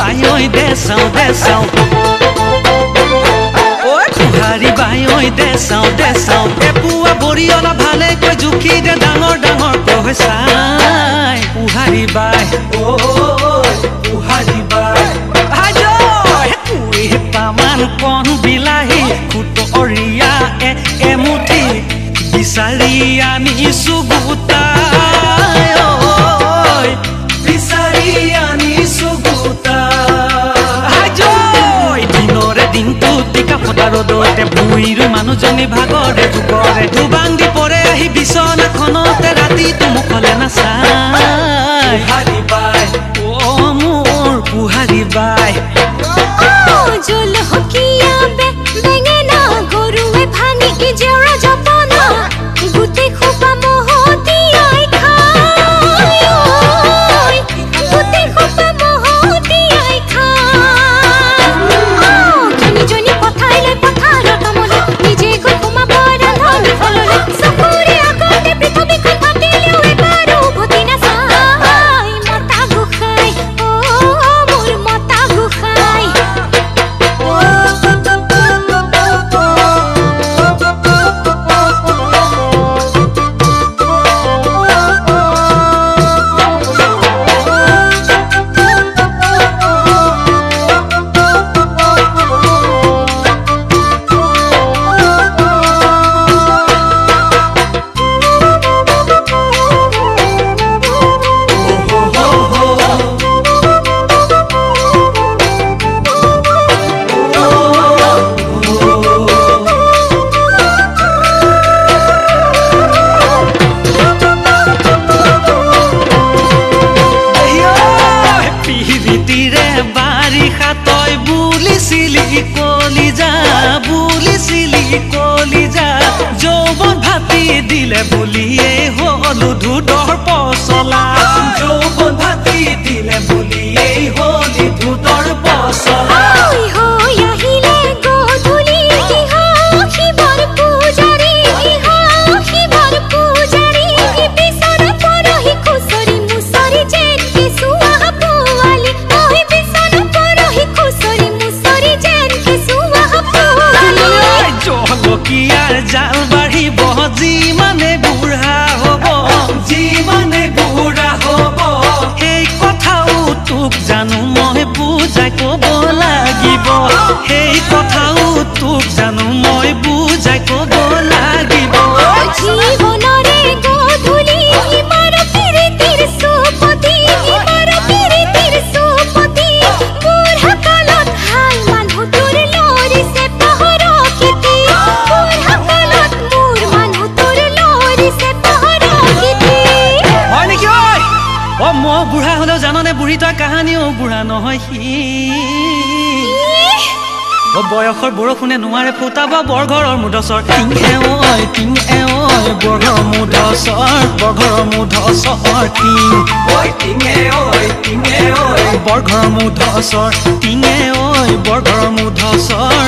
বাই ঐ দে চাও কুহাৰী বাই ঐ দে চাও এপুৱা বৰিয়লা ভালেকৈ জুখি দে ডাঙৰ ডাঙৰ কৈ চাই কুহাৰী বাই পামান কণ বিলাহী খুতৰীয়া এমুঠি বিচাৰি আনিছো গোটাই বিচাৰি আনিছো গোটাই দিনৰে দিনটো টিকা ফটা ৰ'দতে ভুঁইৰো মানুহজনী ভাগৰে যুগৰে দুবাং দি পৰে আহি বিচনাখনতে ৰাতিটো মুখলে নাচাই কুহাৰী বাই মোৰ কুহাৰী বাই জল হকিয়া বেঙেনা গৰুৱে ভাঙি জেওৰা জপনা গোটেই খোপা মহতিয়াই খাই গোটেই খোপা মহতিয়াই খাই জনী পঠাইলে পথাৰত মলে নিজে গৈ সোমাব ৰান্ধনি ফললে চকুৰে আগতে পৃথিৱীখন পাতিলেও এবাৰো উভতি নাচাই মতা গোসাঁই মোৰ মতা গোসাঁই কলিজা যৌৱন ভাতি দিলে বুলিয়ে হলো ধুদৰ পচলা যৌৱন ভাতি দিলে বুলিয়ে হলি ধুদৰ পচলা আহিলে গধূলি শিৱৰ পূজাৰী বিচনা পৰহি খুচৰি মুচৰি যেন কেঁচুৱা পোৱালি বিচনা পৰহি খুচৰি মুচৰি যেন কেঁচুৱা পোৱালি জলকীয়াৰ জাল বাঢ়িব যিমানে বুঢ়া হ'ব সেই কথাও তোক জানো মই বুজাই ক'ব লাগিব সেই কথাও তোক জানো মই বুজাই ক'ব লাগিব জীৱনৰে গধূলি ইমাৰ প্ৰীতিৰ চুপতি বুঢ়া কালত হাল মানুহ তোৰ লৰিছে পাহৰ খেতি বুঢ়া কালত মোৰ মানুহ তোৰ লৰিছে পাহৰ খেতি হয় নেকি মই বুঢ়া হ'লেও জাননে বুঢ়ী তই কাহানিও বুঢ়া নহয় সি বয়সৰ বৰষুণে নোৱাৰে ফুটাব বৰঘৰৰ মুধচৰ টিঙে ঐ বৰঘৰৰ মুধচৰ বৰঘৰৰ মুধচৰ বৰঘৰৰ মুধচৰ টিঙে ঐ বৰঘৰৰ মুধচৰ